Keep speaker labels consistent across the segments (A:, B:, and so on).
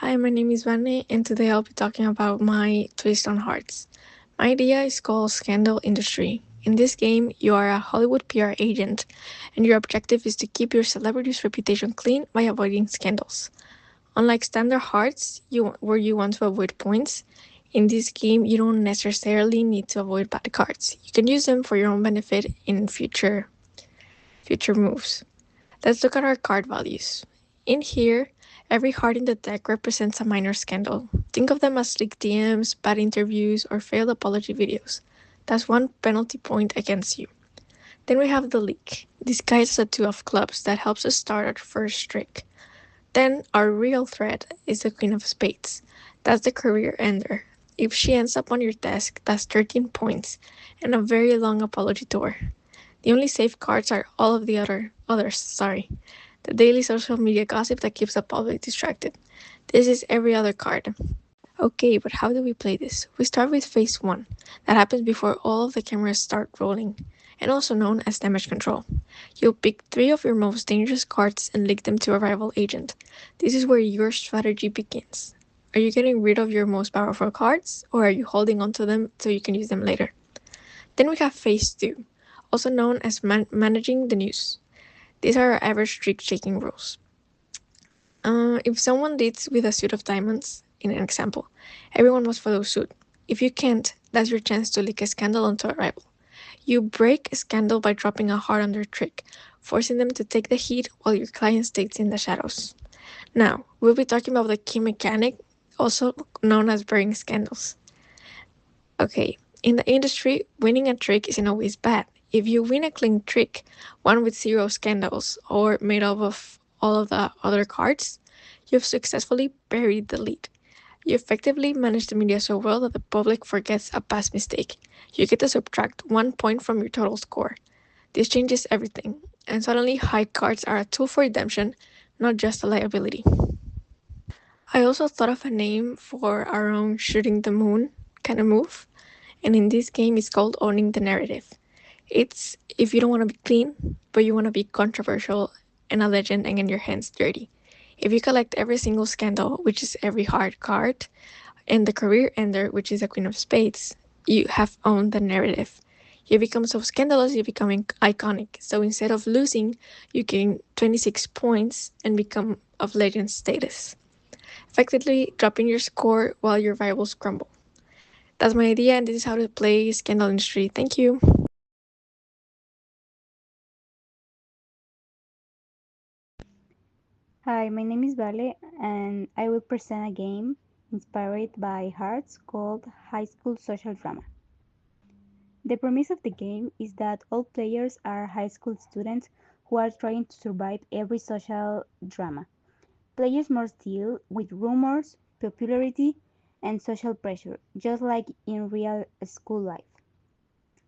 A: Hi, my name is Vane, and today I'll be talking about my twist on hearts. My idea is called Scandal Industry. In this game, you are a Hollywood PR agent, and your objective is to keep your celebrity's reputation clean by avoiding scandals. Unlike standard hearts, where you want to avoid points, in this game you don't necessarily need to avoid bad cards. You can use them for your own benefit in future moves. Let's look at our card values. In here, every heart in the deck represents a minor scandal. Think of them as leaked DMs, bad interviews, or failed apology videos. That's one penalty point against you. Then we have the leak, disguised as a two of clubs that helps us start our first trick. Then our real threat is the Queen of Spades. That's the career ender. If she ends up on your desk, that's 13 points and a very long apology tour. The only safe cards are all of the others. The daily social media gossip that keeps the public distracted. This is every other card. Okay, but how do we play this? We start with phase 1. That happens before all of the cameras start rolling, and also known as damage control. You'll pick 3 of your most dangerous cards and leak them to a rival agent. This is where your strategy begins. Are you getting rid of your most powerful cards, or are you holding onto them so you can use them later? Then we have phase 2, also known as managing the news. These are our average streak shaking rules. If someone leads with a suit of diamonds, in an example, everyone must follow suit. If you can't, that's your chance to leak a scandal onto a rival. You break a scandal by dropping a heart on their trick, forcing them to take the heat while your client stays in the shadows. Now, we'll be talking about the key mechanic, also known as burying scandals. Okay, in the industry, winning a trick isn't always bad. If you win a clean trick, one with zero scandals, or made up of all of the other cards, you've successfully buried the lead. You effectively manage the media so well that the public forgets a past mistake. You get to subtract 1 point from your total score. This changes everything, and suddenly high cards are a tool for redemption, not just a liability. I also thought of a name for our own shooting the moon kind of move, and in this game it's called owning the narrative. It's if you don't want to be clean, but you want to be controversial and a legend and get your hands dirty. If you collect every single scandal, which is every hard card, and the career ender, which is the Queen of Spades, you have owned the narrative. You become so scandalous, you become iconic. So instead of losing, you gain 26 points and become of legend status, effectively dropping your score while your rivals crumble. That's my idea, and this is how to play Scandal Industry. Thank you.
B: Hi, my name is Vale, and I will present a game inspired by Hearts called High School Social Drama. The premise of the game is that all players are high school students who are trying to survive every social drama. Players must deal with rumors, popularity, and social pressure, just like in real school life.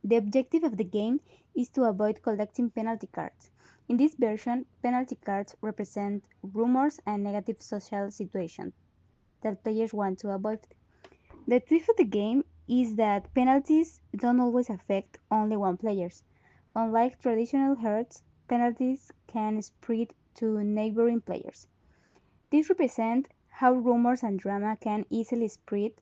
B: The objective of the game is to avoid collecting penalty cards. In this version, penalty cards represent rumors and negative social situations that players want to avoid. The twist of the game is that penalties don't always affect only one player. Unlike traditional hearts, penalties can spread to neighboring players. This represents how rumors and drama can easily spread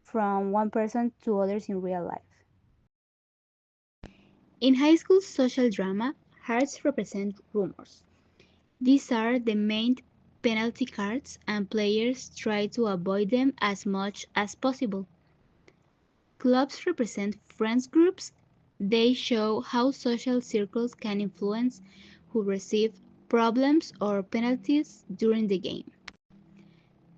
B: from one person to others in real life. In high school social drama, hearts represent rumors. These are the main penalty cards, and players try to avoid them as much as possible. Clubs represent friends groups. They show how social circles can influence who receive problems or penalties during the game.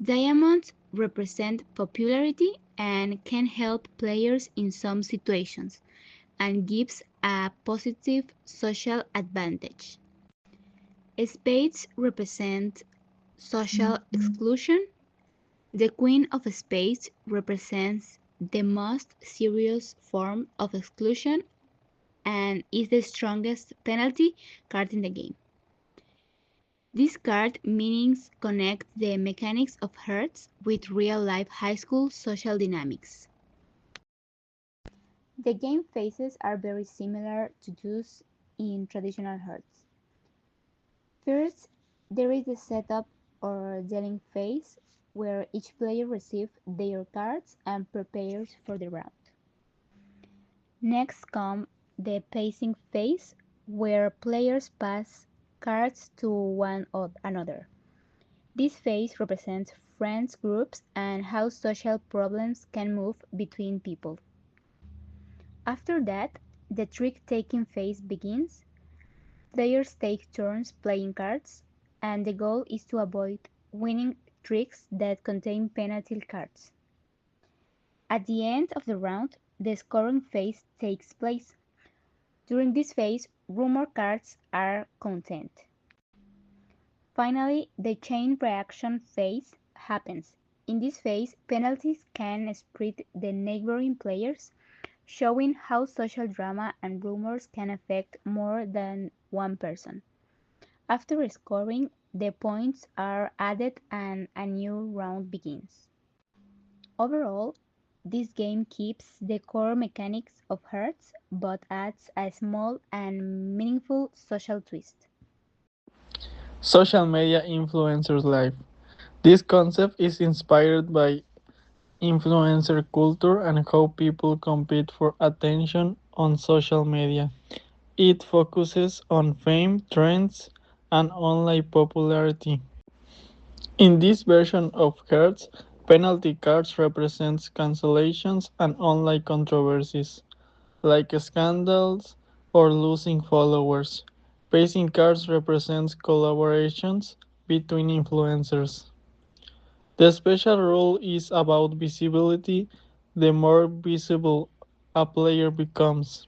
B: Diamonds represent popularity and can help players in some situations and gives a positive social advantage. Spades represent social exclusion. The Queen of Spades represents the most serious form of exclusion and is the strongest penalty card in the game. This card meanings connect the mechanics of Hearts with real-life high school social dynamics. The game phases are very similar to those in traditional Hearts. First, there is the setup or dealing phase. where each player receives their cards and prepares for the round. Next comes the pacing phase, where players pass cards to one another. This phase represents friends groups and how social problems can move between people. After that, the trick-taking phase begins. Players take turns playing cards, and the goal is to avoid winning tricks that contain penalty cards. At the end of the round, the scoring phase takes place. During this phase, rumor cards are counted. Finally, the chain reaction phase happens. In this phase, penalties can spread the neighboring players, showing how social drama and rumors can affect more than one person. After scoring, the points are added and a new round begins. Overall, this game keeps the core mechanics of Hearts but adds a small and meaningful social twist.
C: Social media influencers life. This concept is inspired by influencer culture and how people compete for attention on social media. It focuses on fame, trends, and online popularity. In this version of Hertz, penalty cards represents cancellations and online controversies, like scandals or losing followers. Pacing cards represents collaborations between influencers. The special rule is about visibility. The more visible a player becomes,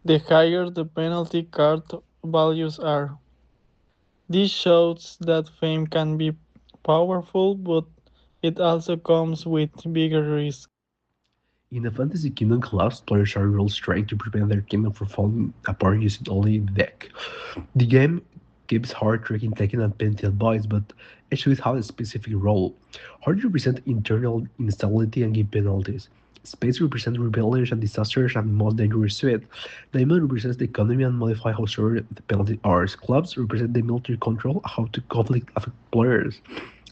C: the higher the penalty card values are. This shows that fame can be powerful, but it also comes with bigger risks.
D: In the Fantasy Kingdom Collapse, players are rules trying to prevent their kingdom from falling apart using only the deck. The game gives hard tricking, taking and penalty advice, but each suit has a specific role. Hard represent internal instability and give penalties. Space represents rebellions and disasters and most dangerous suit. Diamond represents the economy and modify how severe the penalties are. Clubs represent the military control, how to conflict affect players.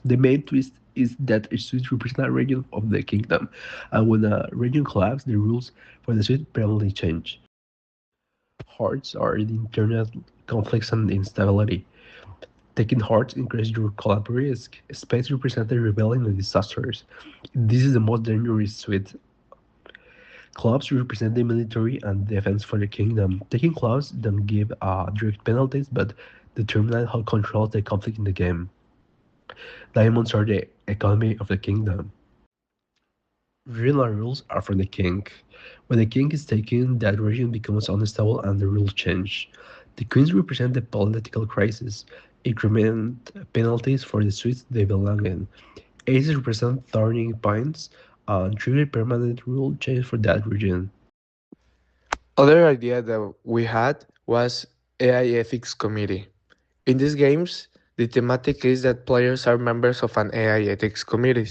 D: The main twist is that each suit represents a region of the kingdom, and when a region collapses, the rules for the suit permanently change. Hearts are the internal conflicts and instability. Taking hearts increases your collapse risk. Space represents the rebellion and disasters. This is the most dangerous suit. Clubs represent the military and defense for the kingdom. Taking clubs don't give direct penalties, but determine how control the conflict in the game. Diamonds are the economy of the kingdom. Regional rules are for the king. When the king is taken, that region becomes unstable and the rules change. The queens represent the political crisis, increment penalties for the suites they belong in. Aces represent turning points, and trigger permanent rule change for that region.
E: Other idea that we had was AI ethics committee. In these games, the thematic is that players are members of an AI ethics committee.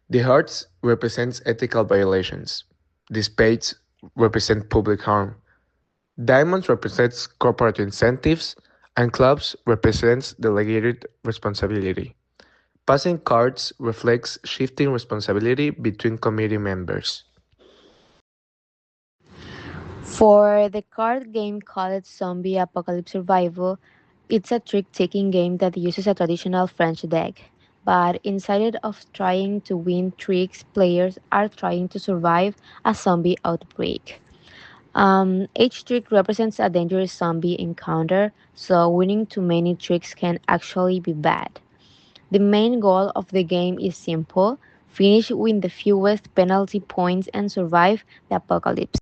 E: The hearts represents ethical violations. The spades represent public harm. Diamonds represents corporate incentives, and clubs represents delegated responsibility. Passing cards reflects shifting responsibility between committee members.
F: For the card game called Zombie Apocalypse Survival, it's a trick taking game that uses a traditional French deck. But instead of trying to win tricks, players are trying to survive a zombie outbreak. Each trick represents a dangerous zombie encounter, so winning too many tricks can actually be bad. The main goal of the game is simple: finish with the fewest penalty points and survive the apocalypse.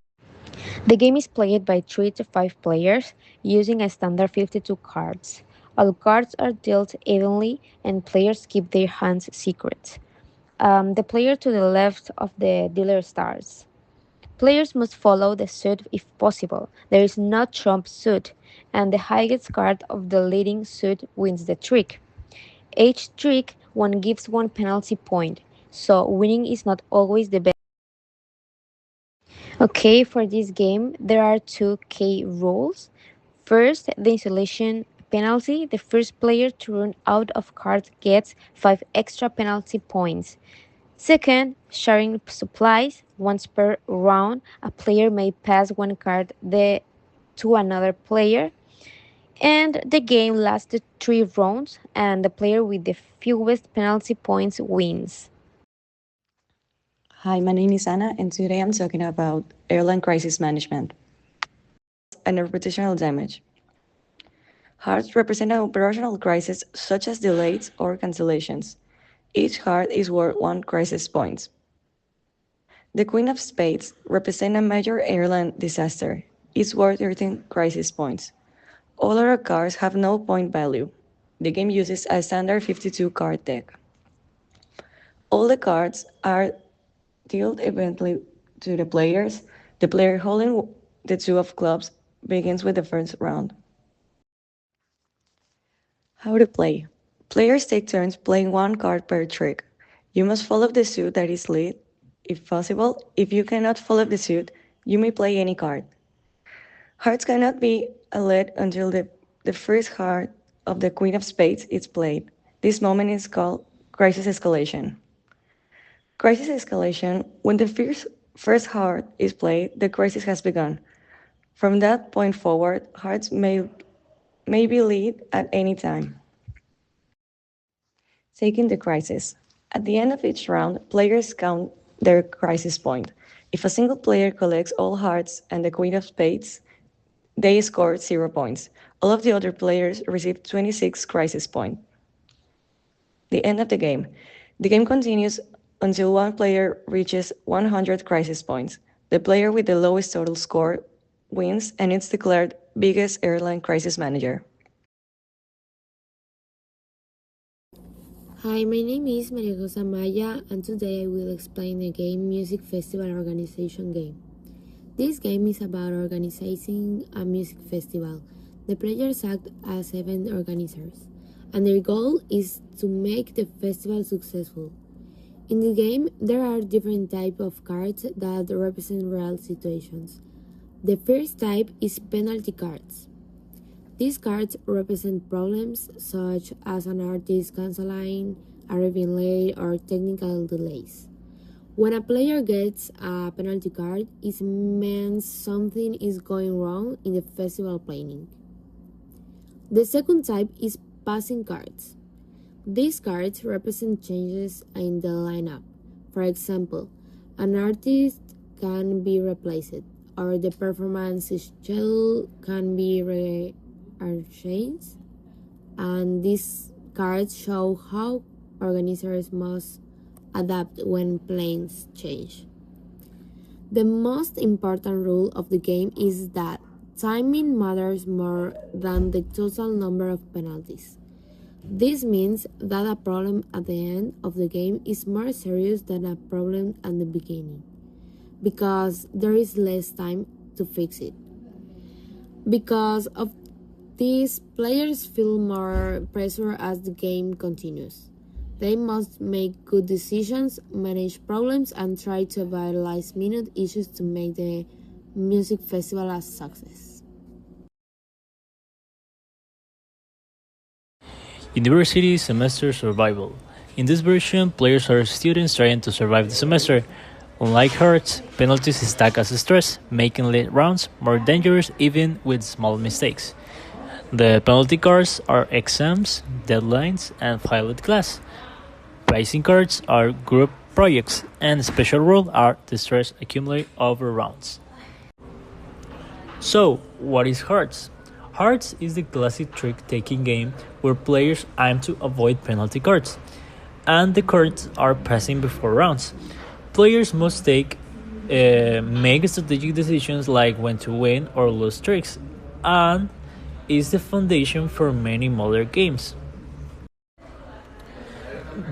F: The game is played by 3 to 5 players using a standard 52 cards. All cards are dealt evenly and players keep their hands secret. The player to the left of the dealer starts. Players must follow the suit if possible. There is no trump suit, and the highest card of the leading suit wins the trick. Each trick one gives one penalty point, so winning is not always the best. Okay, for this game, there are two key rules. First, the isolation penalty, the first player to run out of cards gets 5 extra penalty points. Second, sharing supplies. Once per round, a player may pass one card to another player. And the game lasted 3 rounds, and the player with the fewest penalty points wins.
G: Hi, my name is Anna, and today I'm talking about airline crisis management and reputational damage. Hearts represent an operational crisis such as delays or cancellations. Each heart is worth 1 crisis point. The Queen of Spades represents a major airline disaster. It's worth 13 crisis points. All other cards have no point value. The game uses a standard 52 card deck. All the cards are dealt eventually to the players. The player holding the 2 of clubs begins with the first round. How to play. Players take turns playing 1 card per trick. You must follow the suit that is lead, if possible. If you cannot follow the suit, you may play any card. Hearts cannot be led until the first heart of the Queen of Spades is played. This moment is called crisis escalation. Crisis escalation, when the first heart is played, the crisis has begun. From that point forward, hearts may be lead at any time. Taking the crisis. At the end of each round, players count their crisis point. If a single player collects all hearts and the Queen of Spades, they score 0 points. All of the other players receive 26 crisis points. The end of the game. The game continues until one player reaches 100 crisis points. The player with the lowest total score wins and is declared biggest airline crisis manager.
H: Hi, my name is Maria Jose Maya, and today I will explain the game Music Festival Organization game. This game is about organizing a music festival. The players act as event organizers, and their goal is to make the festival successful. In the game, there are different types of cards that represent real situations. The first type is penalty cards. These cards represent problems such as an artist canceling, arriving late, or technical delays. When a player gets a penalty card, it means something is going wrong in the festival planning. The second type is passing cards. These cards represent changes in the lineup. For example, an artist can be replaced, or the performance schedule can be rearranged, and these cards show how organizers must adapt when plans change. The most important rule of the game is that timing matters more than the total number of penalties. This means that a problem at the end of the game is more serious than a problem at the beginning, because there is less time to fix it. Because of this, players feel more pressure as the game continues. They must make good decisions, manage problems, and try to avoid last-minute issues to make the music festival a success.
I: University Semester Survival. In this version, players are students trying to survive the semester. Unlike Hearts, penalties stack as stress, making late rounds more dangerous even with small mistakes. The penalty cards are exams, deadlines, and pilot class. Pricing cards are group projects, and special rules are the stress accumulated over rounds. So, what is Hearts? Hearts is the classic trick-taking game where players aim to avoid penalty cards, and the cards are passing before rounds. Players must make strategic decisions like when to win or lose tricks, and is the foundation for many modern games.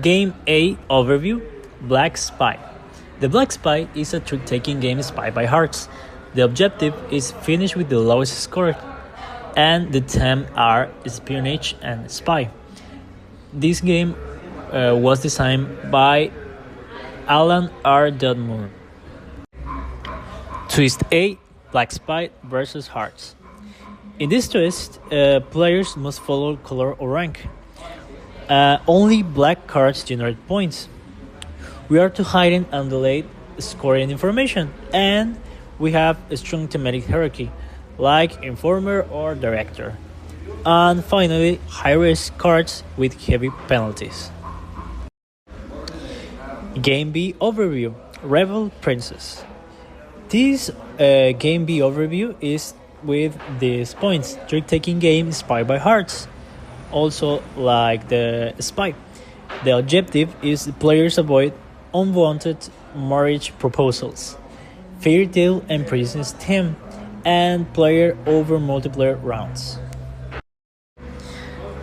I: Game A Overview: Black Spy. The Black Spy is a trick-taking game inspired by Hearts. The objective is finish with the lowest score, and the themes are espionage and spy. This game was designed by Alan R. Moore. Twist A: Black Spy versus Hearts. In this twist, players must follow color or rank. Only black cards generate points. We are to hiding and delay scoring information, and we have a strong thematic hierarchy, like informer or director. And finally, high risk cards with heavy penalties. Game B overview: Rebel Princess. This Game B overview is with these points. Trick-taking game inspired by Hearts, also like the Spy. The objective is the players avoid unwanted marriage proposals, fairy tale and princess theme, and player over multiplayer rounds.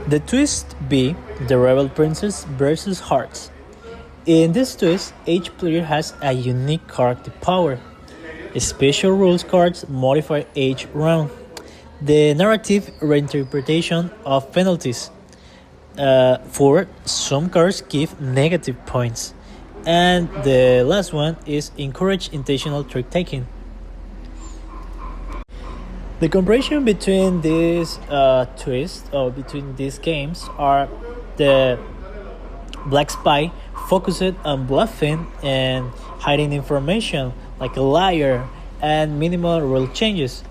I: The twist B, the Rebel Princess versus Hearts. In this twist, each player has a unique character power. Special rules cards modify each round. The narrative reinterpretation of penalties. For some cards give negative points. And the last one is encourage intentional trick taking. The comparison between these twists or between these games are the Black Spy focused on bluffing and hiding information like a liar and minimal rule changes,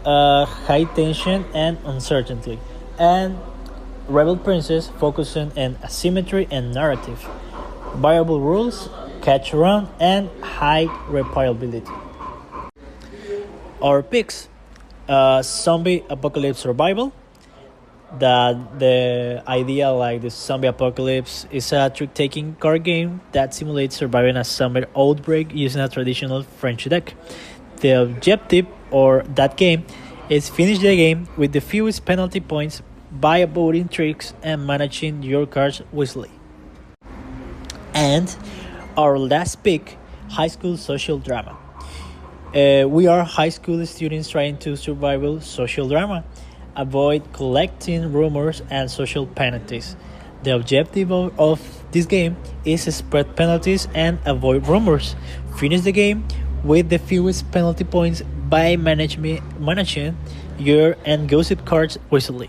I: high tension and uncertainty, and Rebel Princess focusing on asymmetry and narrative, variable rules, catch around, and high replayability. Our picks: Zombie Apocalypse Survival. That the idea like the zombie apocalypse is a trick-taking card game that simulates surviving a zombie outbreak using a traditional French deck. The objective or that game is finish the game with the fewest penalty points by avoiding tricks and managing your cards wisely. And our last pick, High School Social Drama. We are high school students trying to survival social drama. Avoid collecting rumors and social penalties. The objective of this game is spread penalties and avoid rumors. Finish the game with the fewest penalty points by managing your and gossip cards wisely.